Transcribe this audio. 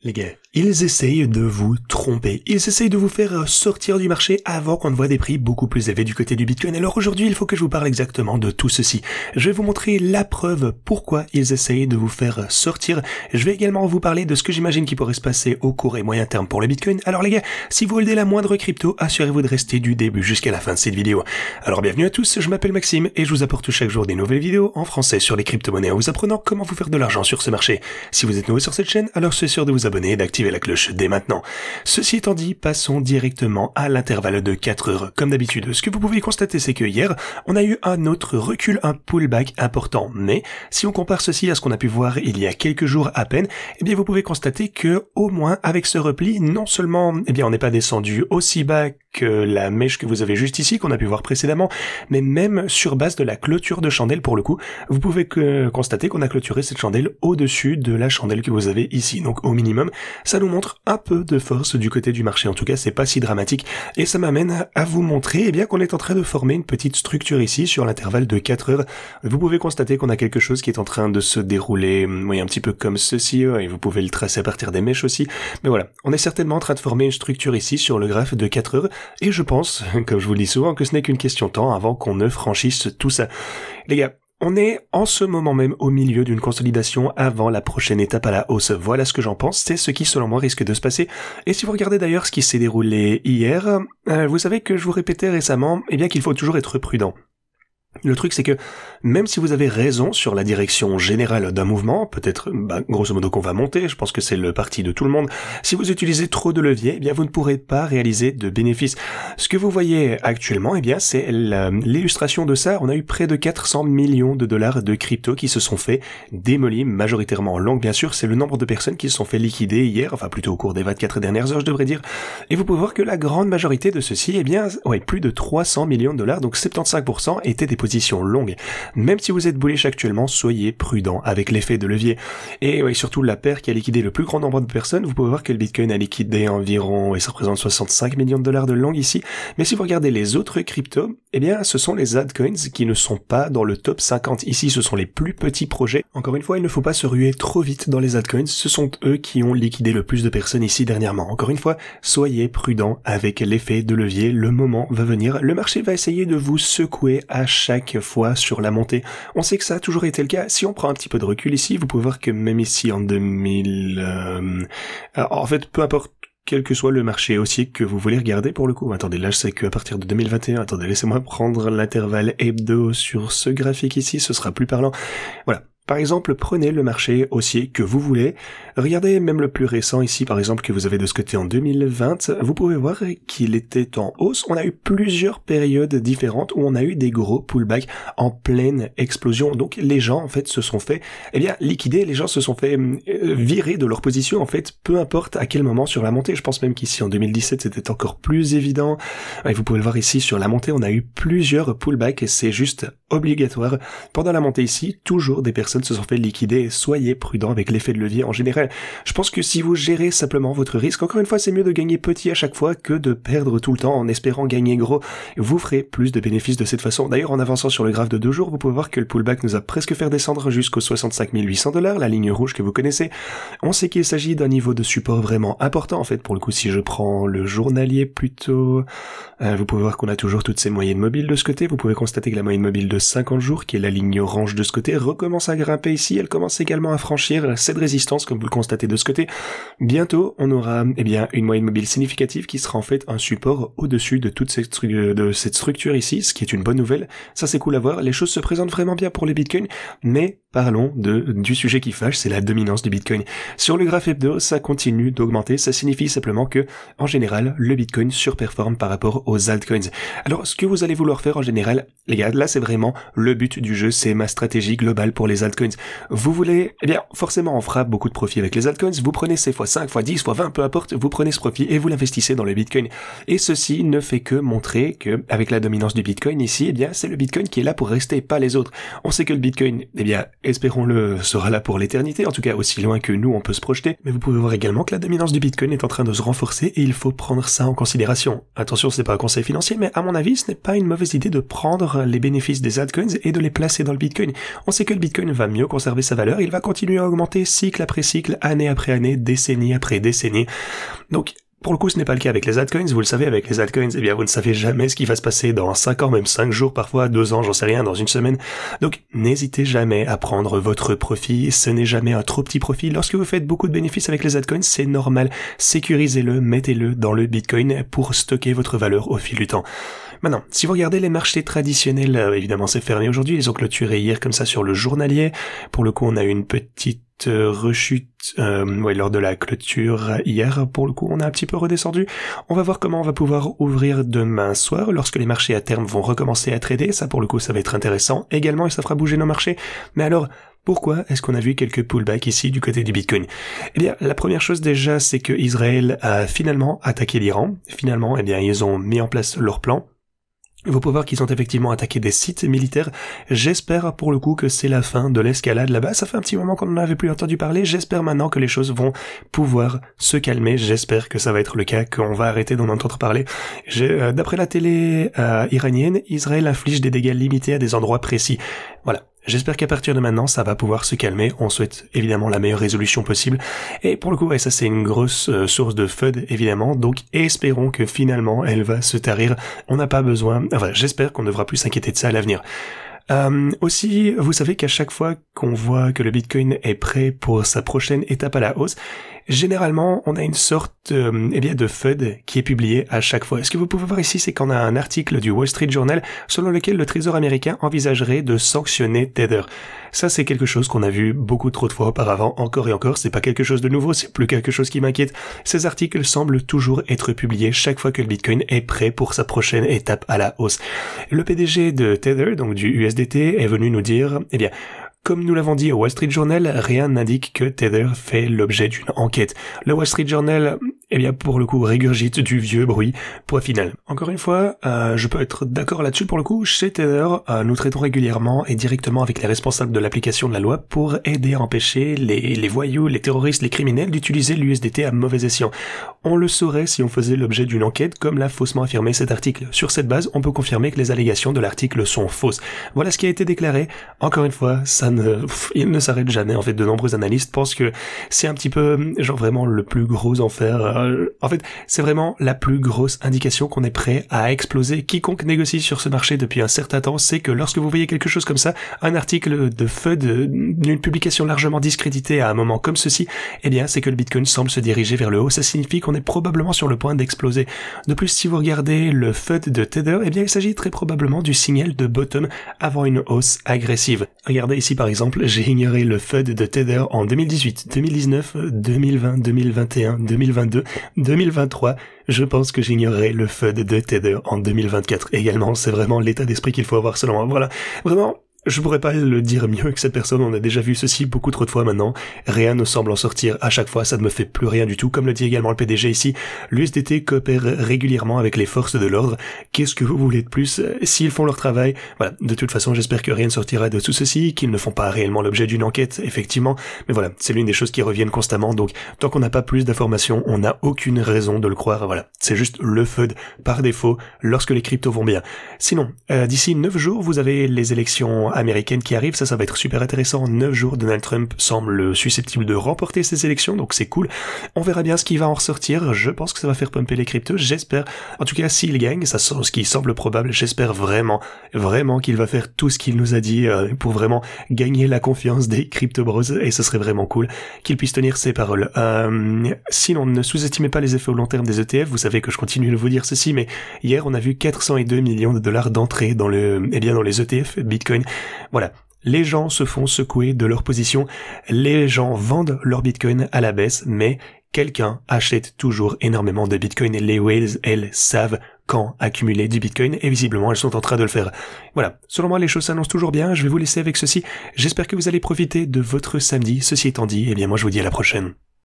Les gars, ils essayent de vous tromper. Ils essayent de vous faire sortir du marché avant qu'on ne voit des prix beaucoup plus élevés du côté du Bitcoin. Alors aujourd'hui, il faut que je vous parle exactement de tout ceci. Je vais vous montrer la preuve pourquoi ils essayent de vous faire sortir. Je vais également vous parler de ce que j'imagine qui pourrait se passer au court et moyen terme pour le Bitcoin. Alors les gars, si vous holdez la moindre crypto, assurez-vous de rester du début jusqu'à la fin de cette vidéo. Alors bienvenue à tous, je m'appelle Maxime et je vous apporte chaque jour des nouvelles vidéos en français sur les crypto-monnaies en vous apprenant comment vous faire de l'argent sur ce marché. Si vous êtes nouveau sur cette chaîne, alors soyez sûr de vous abonner et d'activer la cloche dès maintenant. Ceci étant dit, passons directement à l'intervalle de 4 heures. Comme d'habitude, ce que vous pouvez constater, c'est que hier, on a eu un autre recul, un pullback important. Mais, si on compare ceci à ce qu'on a pu voir il y a quelques jours à peine, eh bien, vous pouvez constater que, au moins, avec ce repli, non seulement, eh bien, on n'est pas descendu aussi bas que la mèche que vous avez juste ici, qu'on a pu voir précédemment, mais même sur base de la clôture de chandelle, pour le coup, vous pouvez constater qu'on a clôturé cette chandelle au-dessus de la chandelle que vous avez ici. Donc, au minimum, ça nous montre un peu de force du côté du marché. En tout cas, c'est pas si dramatique. Et ça m'amène à vous montrer, eh bien, qu'on est en train de former une petite structure ici sur l'intervalle de 4 heures. Vous pouvez constater qu'on a quelque chose qui est en train de se dérouler, oui, un petit peu comme ceci, et vous pouvez le tracer à partir des mèches aussi. Mais voilà, on est certainement en train de former une structure ici sur le graphe de 4 heures. Et je pense, comme je vous le dis souvent, que ce n'est qu'une question de temps avant qu'on ne franchisse tout ça. Les gars, on est en ce moment même au milieu d'une consolidation avant la prochaine étape à la hausse. Voilà ce que j'en pense, c'est ce qui selon moi risque de se passer. Et si vous regardez d'ailleurs ce qui s'est déroulé hier, vous savez que je vous répétais récemment, eh bien qu'il faut toujours être prudent. Le truc c'est que même si vous avez raison sur la direction générale d'un mouvement, peut-être grosso modo qu'on va monter, je pense que c'est le parti de tout le monde, si vous utilisez trop de leviers, eh bien vous ne pourrez pas réaliser de bénéfices. Ce que vous voyez actuellement, eh bien c'est l'illustration de ça. On a eu près de 400 millions de dollars de crypto qui se sont fait démolir, majoritairement en long bien sûr, c'est le nombre de personnes qui se sont fait liquider hier, enfin plutôt au cours des 24 dernières heures je devrais dire, et vous pouvez voir que la grande majorité de ceci, eh bien, ouais, plus de 300 millions de dollars, donc 75% étaient des position longue. Même si vous êtes bullish actuellement, soyez prudent avec l'effet de levier. Et ouais, surtout la paire qui a liquidé le plus grand nombre de personnes, vous pouvez voir que le Bitcoin a liquidé environ, et ça représente 65 millions de dollars de long ici. Mais si vous regardez les autres cryptos, eh bien, ce sont les altcoins qui ne sont pas dans le top 50. Ici, ce sont les plus petits projets. Encore une fois, il ne faut pas se ruer trop vite dans les altcoins. Ce sont eux qui ont liquidé le plus de personnes ici dernièrement. Encore une fois, soyez prudent avec l'effet de levier. Le moment va venir. Le marché va essayer de vous secouer à chaque fois sur la montée. On sait que ça a toujours été le cas. Si on prend un petit peu de recul ici, vous pouvez voir que même ici en 2000... en fait, peu importe quel que soit le marché haussier que vous voulez regarder pour le coup. Attendez, là je sais qu'à partir de 2021, attendez, laissez-moi prendre l'intervalle hebdo sur ce graphique ici, ce sera plus parlant. Voilà. Par exemple, prenez le marché haussier que vous voulez. Regardez même le plus récent ici, par exemple, que vous avez de ce côté en 2020. Vous pouvez voir qu'il était en hausse. On a eu plusieurs périodes différentes où on a eu des gros pullbacks en pleine explosion. Donc les gens, en fait, se sont fait, eh bien, liquider. Les gens se sont fait virer de leur position, en fait, peu importe à quel moment sur la montée. Je pense même qu'ici, en 2017, c'était encore plus évident. Et vous pouvez le voir ici, sur la montée, on a eu plusieurs pullbacks et c'est juste obligatoire. Pendant la montée ici, toujours des personnes se sont fait liquider et soyez prudent avec l'effet de levier en général. Je pense que si vous gérez simplement votre risque, encore une fois, c'est mieux de gagner petit à chaque fois que de perdre tout le temps en espérant gagner gros. Vous ferez plus de bénéfices de cette façon. D'ailleurs, en avançant sur le graphe de 2 jours, vous pouvez voir que le pullback nous a presque fait descendre jusqu'aux 65 800 $, la ligne rouge que vous connaissez. On sait qu'il s'agit d'un niveau de support vraiment important. En fait, pour le coup, si je prends le journalier plutôt, vous pouvez voir qu'on a toujours toutes ces moyennes mobiles de ce côté. Vous pouvez constater que la moyenne mobile de 50 jours, qui est la ligne orange de ce côté, recommence à grimper ici. Elle commence également à franchir cette résistance, comme vous le constatez de ce côté. Bientôt, on aura, eh bien, une moyenne mobile significative qui sera en fait un support au-dessus de toute cette structure ici, ce qui est une bonne nouvelle. Ça, c'est cool à voir. Les choses se présentent vraiment bien pour les bitcoins, mais parlons du sujet qui fâche, c'est la dominance du Bitcoin. Sur le graphe hebdo, ça continue d'augmenter. Ça signifie simplement que, en général, le Bitcoin surperforme par rapport aux altcoins. Alors, ce que vous allez vouloir faire en général, les gars, là, c'est vraiment le but du jeu, c'est ma stratégie globale pour les altcoins. Vous voulez, eh bien, forcément, on fera beaucoup de profit avec les altcoins. Vous prenez ces fois 5, fois 10, fois 20, peu importe, vous prenez ce profit et vous l'investissez dans le Bitcoin. Et ceci ne fait que montrer que, avec la dominance du Bitcoin ici, eh bien, c'est le Bitcoin qui est là pour rester, pas les autres. On sait que le Bitcoin, eh bien, espérons-le, sera là pour l'éternité, en tout cas aussi loin que nous on peut se projeter, mais vous pouvez voir également que la dominance du Bitcoin est en train de se renforcer et il faut prendre ça en considération. Attention, ce n'est pas un conseil financier, mais à mon avis, ce n'est pas une mauvaise idée de prendre les bénéfices des altcoins et de les placer dans le Bitcoin. On sait que le Bitcoin va mieux conserver sa valeur, il va continuer à augmenter cycle après cycle, année après année, décennie après décennie. Donc, pour le coup, ce n'est pas le cas avec les altcoins. Vous le savez, avec les altcoins, eh bien, vous ne savez jamais ce qui va se passer dans 5 ans, même 5 jours, parfois 2 ans, j'en sais rien, dans une semaine. Donc, n'hésitez jamais à prendre votre profit. Ce n'est jamais un trop petit profit. Lorsque vous faites beaucoup de bénéfices avec les altcoins, c'est normal. Sécurisez-le, mettez-le dans le Bitcoin pour stocker votre valeur au fil du temps. Maintenant, si vous regardez les marchés traditionnels, évidemment c'est fermé aujourd'hui, ils ont clôturé hier comme ça sur le journalier. Pour le coup, on a eu une petite rechute lors de la clôture hier. Pour le coup, on a un petit peu redescendu. On va voir comment on va pouvoir ouvrir demain soir lorsque les marchés à terme vont recommencer à trader. Ça, pour le coup, ça va être intéressant également et ça fera bouger nos marchés. Mais alors, pourquoi est-ce qu'on a vu quelques pullbacks ici du côté du Bitcoin? Eh bien, la première chose déjà, c'est que Israël a finalement attaqué l'Iran. Finalement, eh bien, ils ont mis en place leur plan. Vous pouvez voir qu'ils ont effectivement attaqué des sites militaires. J'espère pour le coup que c'est la fin de l'escalade là-bas. Ça fait un petit moment qu'on n'en avait plus entendu parler. J'espère maintenant que les choses vont pouvoir se calmer. J'espère que ça va être le cas, qu'on va arrêter d'en entendre parler. D'après la télé iranienne, Israël inflige des dégâts limités à des endroits précis. Voilà. J'espère qu'à partir de maintenant, ça va pouvoir se calmer. On souhaite évidemment la meilleure résolution possible. Et pour le coup, ça c'est une grosse source de FUD, évidemment. Donc espérons que finalement, elle va se tarir. On n'a pas besoin... Enfin, j'espère qu'on ne devra plus s'inquiéter de ça à l'avenir. Aussi, vous savez qu'à chaque fois qu'on voit que le Bitcoin est prêt pour sa prochaine étape à la hausse, généralement, on a une sorte de FUD qui est publié à chaque fois. Ce que vous pouvez voir ici, c'est qu'on a un article du Wall Street Journal selon lequel le Trésor américain envisagerait de sanctionner Tether. Ça, c'est quelque chose qu'on a vu beaucoup trop de fois auparavant, encore et encore. C'est pas quelque chose de nouveau, c'est plus quelque chose qui m'inquiète. Ces articles semblent toujours être publiés chaque fois que le Bitcoin est prêt pour sa prochaine étape à la hausse. Le PDG de Tether, donc du USDT, est venu nous dire, eh bien, comme nous l'avons dit au Wall Street Journal, rien n'indique que Tether fait l'objet d'une enquête. Le Wall Street Journal, eh bien, pour le coup, régurgite du vieux bruit. Point final. Encore une fois, je peux être d'accord là-dessus pour le coup. Chez Tether, nous traitons régulièrement et directement avec les responsables de l'application de la loi pour aider à empêcher les voyous, les terroristes, les criminels d'utiliser l'USDT à mauvais escient. On le saurait si on faisait l'objet d'une enquête, comme l'a faussement affirmé cet article. Sur cette base, on peut confirmer que les allégations de l'article sont fausses. Voilà ce qui a été déclaré. Encore une fois, il ne s'arrête jamais. En fait, de nombreux analystes pensent que c'est un petit peu, genre vraiment le plus gros enfer. En fait, c'est vraiment la plus grosse indication qu'on est prêt à exploser. Quiconque négocie sur ce marché depuis un certain temps sait que lorsque vous voyez quelque chose comme ça, un article de FUD, d'une publication largement discréditée à un moment comme ceci, eh bien, c'est que le Bitcoin semble se diriger vers le haut. Ça signifie qu'on est probablement sur le point d'exploser. De plus, si vous regardez le FUD de Tether, eh bien, il s'agit très probablement du signal de bottom avant une hausse agressive. Regardez ici, par exemple, j'ai ignoré le FUD de Tether en 2018, 2019, 2020, 2021, 2022, 2023. Je pense que j'ignorerai le FUD de Tether en 2024 également. C'est vraiment l'état d'esprit qu'il faut avoir selon moi. Voilà. Vraiment. Je pourrais pas le dire mieux que cette personne, on a déjà vu ceci beaucoup trop de fois maintenant. Rien ne semble en sortir à chaque fois, ça ne me fait plus rien du tout. Comme le dit également le PDG ici, l'USDT coopère régulièrement avec les forces de l'ordre. Qu'est-ce que vous voulez de plus? S'ils font leur travail, voilà. De toute façon, j'espère que rien ne sortira de tout ceci, qu'ils ne font pas réellement l'objet d'une enquête, effectivement. Mais voilà, c'est l'une des choses qui reviennent constamment, donc tant qu'on n'a pas plus d'informations, on n'a aucune raison de le croire, voilà. C'est juste le FUD par défaut lorsque les cryptos vont bien. Sinon, d'ici 9 jours, vous avez les élections américaine qui arrive, ça va être super intéressant. En 9 jours, Donald Trump semble susceptible de remporter ces élections, donc c'est cool. On verra bien ce qui va en ressortir, je pense que ça va faire pumper les cryptos, j'espère. En tout cas, s'il gagne, ça ce qui semble probable, j'espère vraiment qu'il va faire tout ce qu'il nous a dit pour vraiment gagner la confiance des crypto bros, et ce serait vraiment cool qu'il puisse tenir ses paroles. Sinon, ne sous-estimez pas les effets au long terme des ETF, vous savez que je continue de vous dire ceci, mais hier, on a vu 402 millions de dollars d'entrée dans les ETF Bitcoin. Voilà. Les gens se font secouer de leur position, les gens vendent leur Bitcoin à la baisse, mais quelqu'un achète toujours énormément de Bitcoin et les whales, elles, savent quand accumuler du Bitcoin et visiblement elles sont en train de le faire. Voilà, selon moi les choses s'annoncent toujours bien, je vais vous laisser avec ceci, j'espère que vous allez profiter de votre samedi, ceci étant dit, eh bien moi je vous dis à la prochaine.